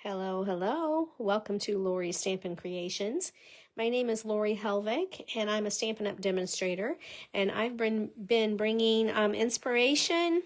Hello, hello. Welcome to Lori's Stampin' Creations. My name is Lori Helvig, and I'm a Stampin' Up! Demonstrator, and I've been bringing inspiration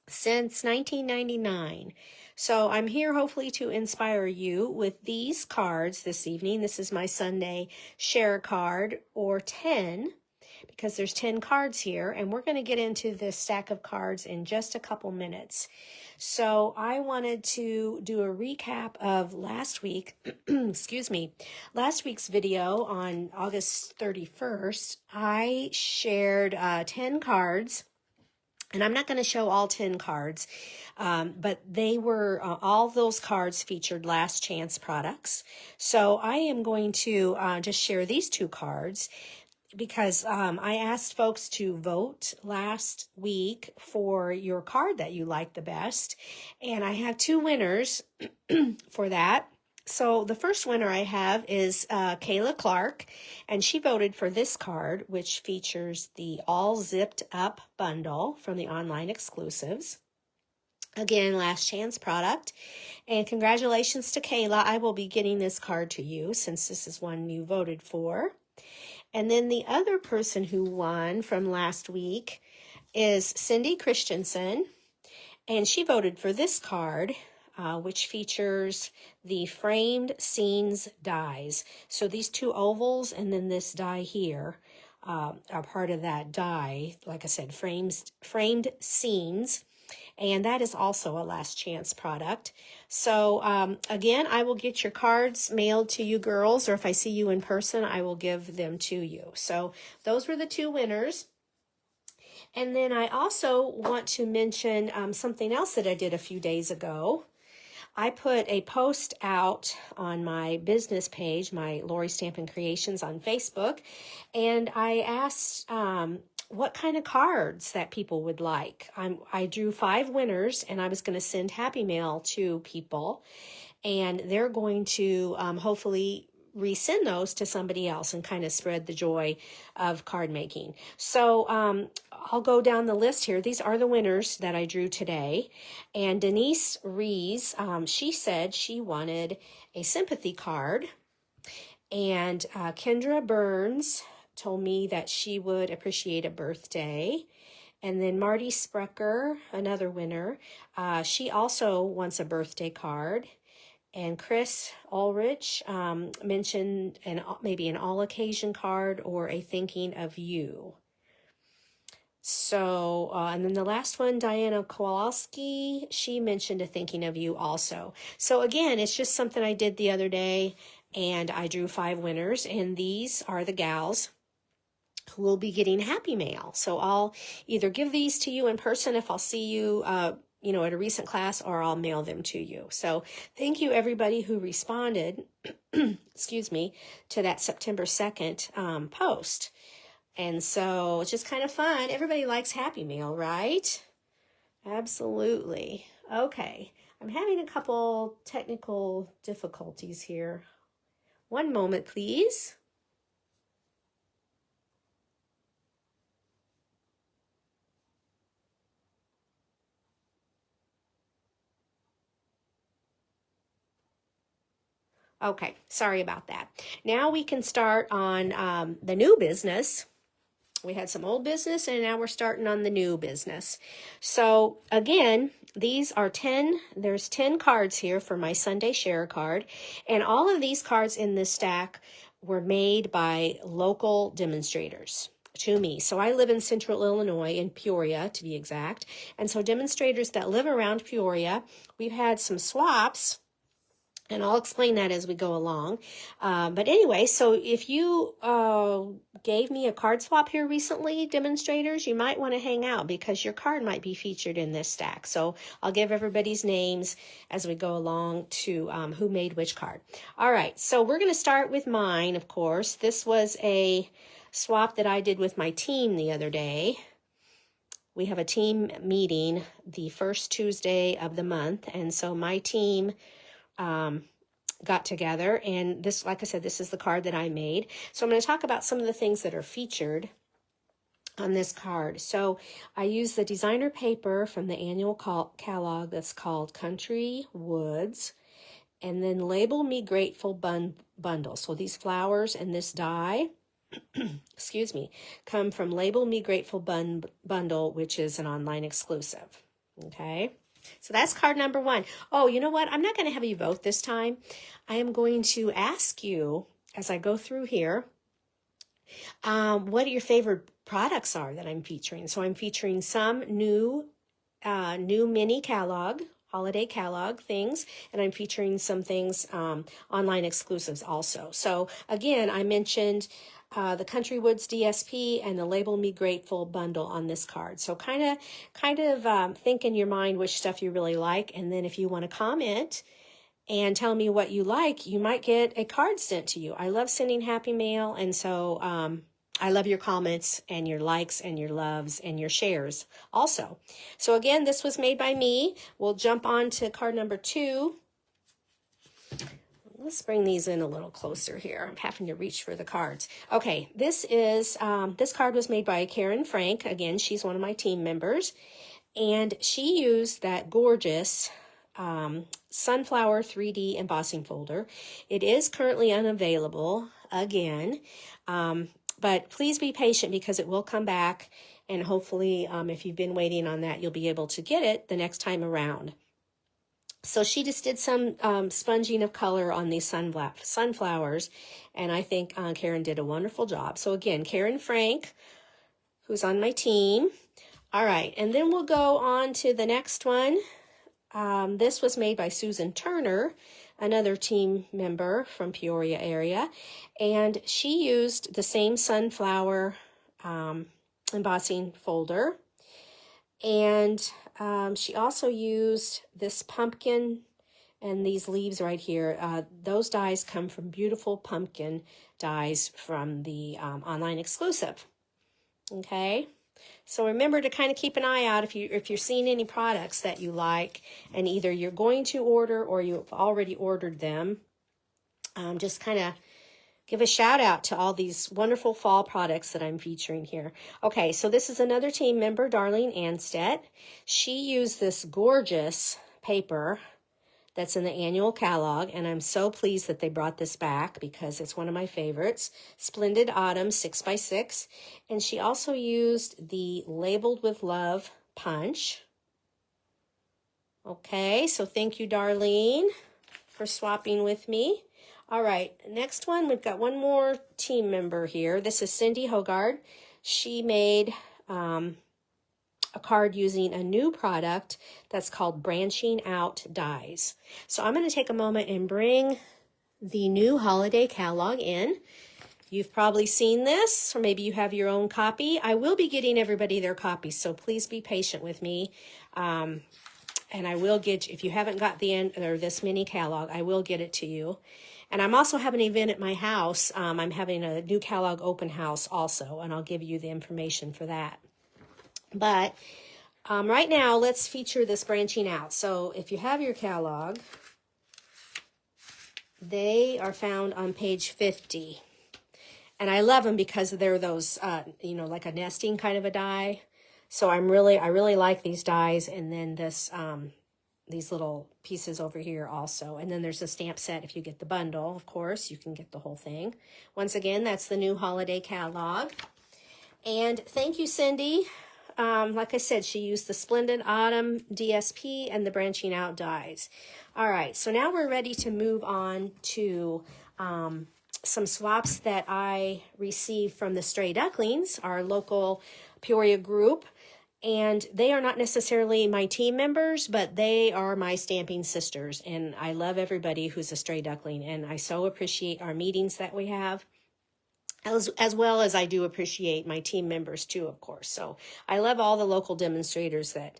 since 1999. So I'm here hopefully to inspire you with these cards this evening. This is my Sunday share card, or 10, because there's 10 cards here, and we're going to get into this stack of cards in just a couple minutes. So I wanted to do a recap of last week, excuse me, last week's video on August 31st. I shared 10 cards, and I'm not going to show all 10 cards, but they were, all those cards featured last chance products. So I am going to just share these two cards, because I asked folks to vote last week for your card that you liked the best, and I have two winners for that. So the first winner I have is Kayla Clark, and she voted for this card, which features the all zipped up bundle from the online exclusives. Again, last chance product. And congratulations to Kayla. I will be getting this card to you since this is one you voted for. And then the other person who won from last week is Cindy Christensen, and she voted for this card, which features the framed scenes dies. So these two ovals and then this die here are part of that die. Like I said, framed scenes. And that is also a last chance product. So again, I will get your cards mailed to you girls, or if I see you in person, I will give them to you. So those were the two winners. And then I also want to mention something else that I did a few days ago. I put a post out on my business page, my Lori Stampin' Creations on Facebook, and I asked what kind of cards that people would like. I drew 5 winners, and I was going to send Happy Mail to people, and they're going to hopefully resend those to somebody else and kind of spread the joy of card making. So I'll go down the list here. These are the winners that I drew today. And Denise Rees, she said she wanted a sympathy card. And Kendra Burns told me that she would appreciate a birthday. And then Marty Sprecher, another winner, she also wants a birthday card. And Chris Ulrich mentioned maybe an all-occasion card or a thinking of you. So, and then the last one, Diana Kowalski, she mentioned a thinking of you also. So again, it's just something I did the other day, and I drew 5 winners, and these are the gals who will be getting Happy Mail. So I'll either give these to you in person if I'll see you, at a recent class, or I'll mail them to you. So thank you everybody who responded, excuse me, to that September 2nd post. And so it's just kind of fun. Everybody likes Happy Mail, right? Absolutely. Okay. I'm having a couple technical difficulties here. One moment, please. Okay, sorry about that. Now we can start on the new business. We had some old business, and now we're starting on the new business. So again, these are 10, there's 10 cards here for my Sunday share card. And all of these cards in this stack were made by local demonstrators to me. So I live in Central Illinois, in Peoria to be exact. And so demonstrators that live around Peoria, we've had some swaps, and I'll explain that as we go along. But anyway, so if you gave me a card swap here recently, demonstrators, you might want to hang out because your card might be featured in this stack. So I'll give everybody's names as we go along to who made which card. All right, so we're going to start with mine, of course. This was a swap that I did with my team the other day. We have a team meeting the first Tuesday of the month, and so my team got together, and this, like I said, this is the card that I made. So I'm going to talk about some of the things that are featured on this card. So I use the designer paper from the annual catalog that's called Country Woods, And then Label Me Grateful bundle. So these flowers and this die, excuse me, come from Label Me Grateful bundle, which is an online exclusive. Okay. So that's card number 1. Oh, you know what? I'm not going to have you vote this time. I am going to ask you as I go through here, what your favorite products are that I'm featuring. So I'm featuring some new mini catalog, holiday catalog things, and I'm featuring some things, online exclusives also. So again, I mentioned the Country Woods DSP and the Label Me Grateful bundle on this card. So kind of think in your mind which stuff you really like, and then if you want to comment and tell me what you like, you might get a card sent to you. I love sending happy mail, and so I love your comments and your likes and your loves and your shares also. So again, this was made by me. We'll jump on to card number 2. Let's bring these in a little closer here. I'm having to reach for the cards. Okay, this card was made by Karen Frank. Again, she's one of my team members. And she used that gorgeous Sunflower 3D embossing folder. It is currently unavailable again, but please be patient because it will come back, and hopefully if you've been waiting on that, you'll be able to get it the next time around. So she just did some sponging of color on these sunflowers, and I think Karen did a wonderful job. So again, Karen Frank, who's on my team. All right, and then we'll go on to the next one. This was made by Susan Turner, another team member from Peoria area, and she used the same sunflower embossing folder, and she also used this pumpkin and these leaves right here. Those dies come from beautiful pumpkin dies from the online exclusive. Okay. So remember to kind of keep an eye out if you're seeing any products that you like, and either you're going to order or you've already ordered them. Just kind of give a shout out to all these wonderful fall products that I'm featuring here. Okay, so this is another team member, Darlene Anstedt. She used this gorgeous paper that's in the annual catalog, and I'm so pleased that they brought this back because it's one of my favorites. Splendid Autumn 6x6, and she also used the Labeled with Love punch. Okay, so thank you, Darlene, for swapping with me. All right, next one, we've got one more team member here. This is Cindy Hogard. She made a card using a new product that's called Branching Out Dies. So I'm going to take a moment and bring the new holiday catalog in. You've probably seen this, or maybe you have your own copy. I will be getting everybody their copies, so please be patient with me. And I will get, if you haven't got this mini catalog, I will get it to you. And I'm also having an event at my house. I'm having a new catalog open house also, and I'll give you the information for that. But right now, let's feature this Branching Out. So if you have your catalog, they are found on page 50. And I love them because they're those, like a nesting kind of a die. So I really like these dies. And then this, these little pieces over here also. And then there's a stamp set. If you get the bundle, of course, you can get the whole thing. Once again, that's the new holiday catalog. And thank you, Cindy. Like I said, she used the Splendid Autumn DSP and the Branching Out dies. All right, so now we're ready to move on to some swaps that I received from the Stray Ducklings, our local Peoria group. And they are not necessarily my team members, but they are my stamping sisters. And I love everybody who's a Stray Duckling. And I so appreciate our meetings that we have, as well as I do appreciate my team members too, of course. So I love all the local demonstrators that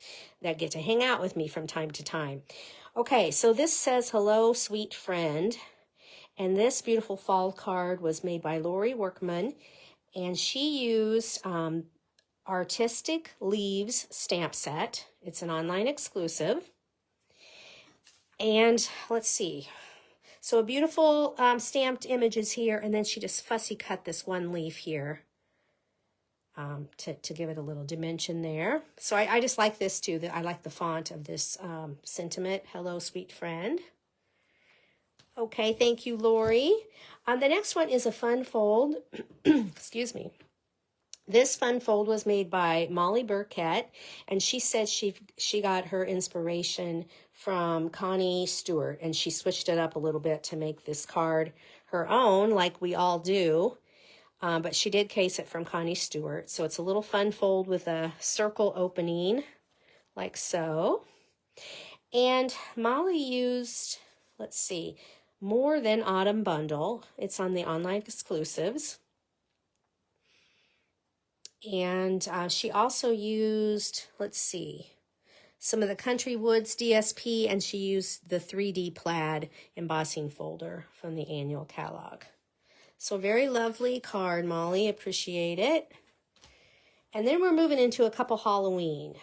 get to hang out with me from time to time. Okay, so this says, hello, sweet friend. And this beautiful fall card was made by Lori Workman. And she used Artistic Leaves stamp set. It's an online exclusive. And let's see. So a beautiful stamped images here, and then she just fussy cut this one leaf here to give it a little dimension there. So I just like this too. I like the font of this sentiment. Hello, sweet friend. Okay, thank you, Lori. The next one is a fun fold. Excuse me. This fun fold was made by Molly Burkett, and she said she got her inspiration from Connie Stewart, and she switched it up a little bit to make this card her own, like we all do. But she did case it from Connie Stewart. So it's a little fun fold with a circle opening, like so. And Molly used, let's see, More Than Autumn Bundle. It's on the online exclusives. And she also used, let's see, some of the Country Woods DSP, and she used the 3D plaid embossing folder from the annual catalog. So very lovely card, Molly. Appreciate it. And then we're moving into a couple Halloween.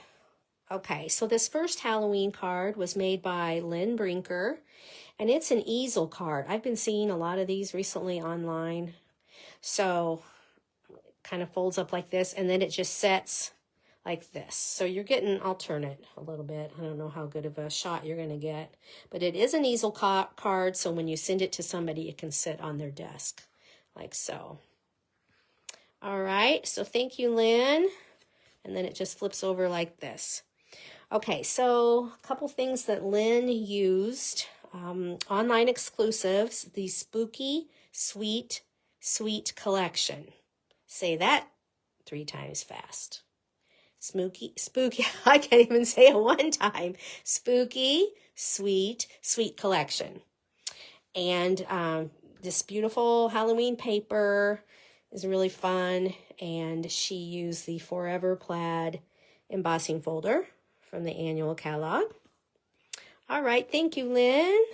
Okay, so this first Halloween card was made by Lynn Brinker, and it's an easel card. I've been seeing a lot of these recently online. So kind of folds up like this, and then it just sets like this. So you're getting alternate a little bit. I don't know how good of a shot you're going to get, but it is an easel card, so when you send it to somebody, it can sit on their desk like so. All right, so thank you, Lynn. And then it just flips over like this. Okay, so a couple things that Lynn used. Online exclusives, the Spooky Sweet collection. Say that 3 times fast. Spooky, I can't even say it one time. Spooky, sweet collection. And this beautiful Halloween paper is really fun. And she used the Forever Plaid embossing folder from the annual catalog. All right, thank you, Lynn.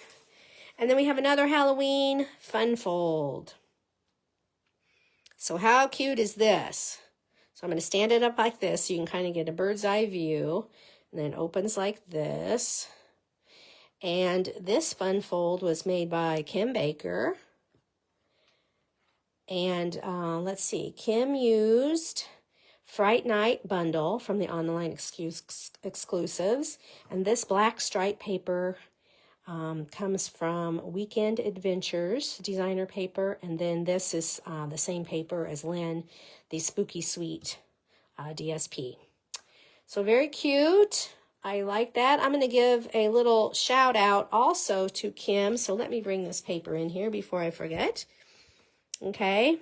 And then we have another Halloween fun fold. So how cute is this? So I'm going to stand it up like this so you can kind of get a bird's eye view. And then it opens like this. And this fun fold was made by Kim Baker. And let's see, Kim used Fright Night Bundle from the online exclusives. And this black stripe paper comes from Weekend Adventures designer paper, and then this is the same paper as Lynn, the Spooky Sweet DSP. So very cute. I like that. I'm going to give a little shout out also to Kim. So let me bring this paper in here before I forget. Okay.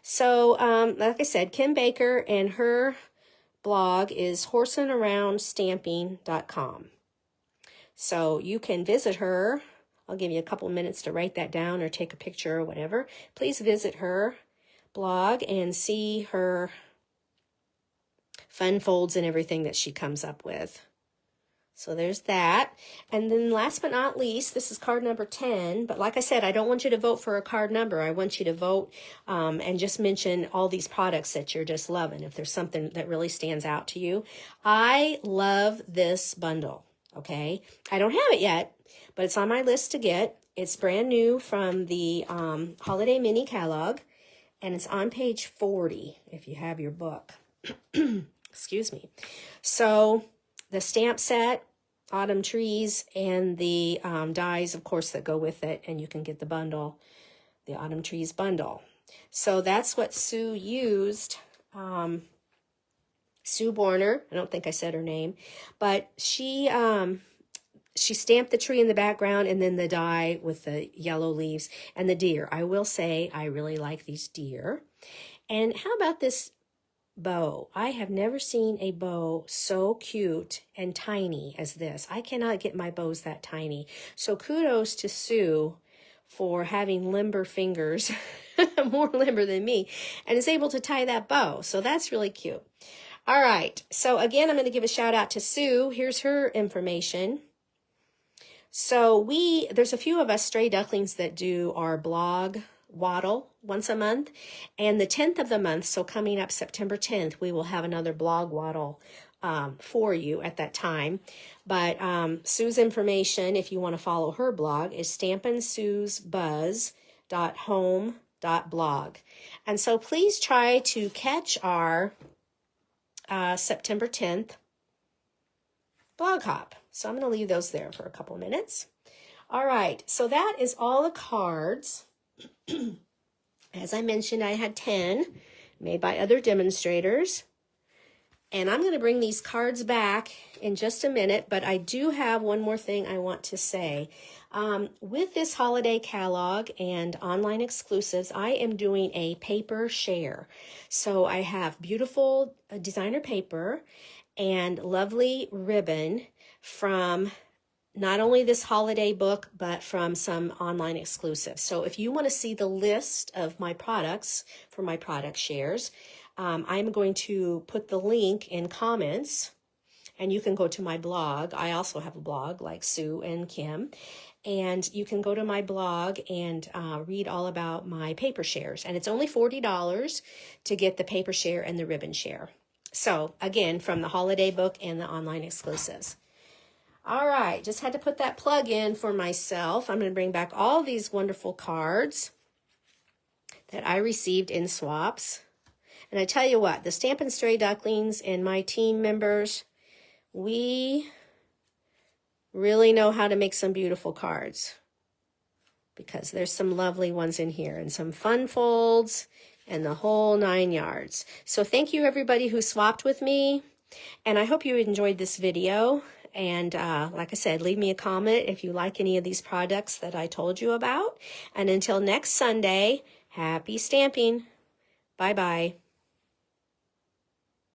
So like I said, Kim Baker, and her blog is horseandaroundstamping.com. So you can visit her. I'll give you a couple minutes to write that down or take a picture or whatever. Please visit her blog and see her fun folds and everything that she comes up with. So there's that. And then last but not least, this is card number 10. But like I said, I don't want you to vote for a card number. I want you to vote and just mention all these products that you're just loving, if there's something that really stands out to you. I love this bundle. Okay, I don't have it yet, but it's on my list to get. It's brand new from the Holiday Mini Catalog, and it's on page 40 if you have your book. Excuse me. So the stamp set, autumn trees, and the dies, of course, that go with it, and you can get the bundle, the autumn trees bundle. So that's what Sue used. Sue Borner, I don't think I said her name, but she stamped the tree in the background and then the die with the yellow leaves and the deer. I will say I really like these deer. And how about this bow? I have never seen a bow so cute and tiny as this. I cannot get my bows that tiny. So kudos to Sue for having limber fingers, more limber than me, and is able to tie that bow. So that's really cute. All right, so again, I'm going to give a shout out to Sue. Here's her information. So there's a few of us stray ducklings that do our blog waddle once a month. And the 10th of the month, so coming up September 10th, we will have another blog waddle for you at that time. But Sue's information, if you want to follow her blog, is stampinsuesbuzz.home.blog. And so please try to catch our September 10th blog hop. So I'm going to leave those there for a couple minutes. All right, so that is all the cards. As I mentioned, I had 10 made by other demonstrators. And I'm going to bring these cards back in just a minute, but I do have one more thing I want to say. With this holiday catalog and online exclusives, I am doing a paper share. So I have beautiful designer paper and lovely ribbon from not only this holiday book, but from some online exclusives. So if you want to see the list of my products for my product shares, I'm going to put the link in comments, and you can go to my blog. I also have a blog like Sue and Kim, and you can go to my blog and read all about my paper shares. And it's only $40 to get the paper share and the ribbon share. So again, from the holiday book and the online exclusives. All right, just had to put that plug in for myself. I'm going to bring back all these wonderful cards that I received in swaps. And I tell you what, the Stampin' Stray Ducklings and my team members, we really know how to make some beautiful cards, because there's some lovely ones in here and some fun folds and the whole 9 yards. So thank you everybody who swapped with me, and I hope you enjoyed this video. And like I said, leave me a comment if you like any of these products that I told you about. And until next Sunday, happy stamping. Bye-bye.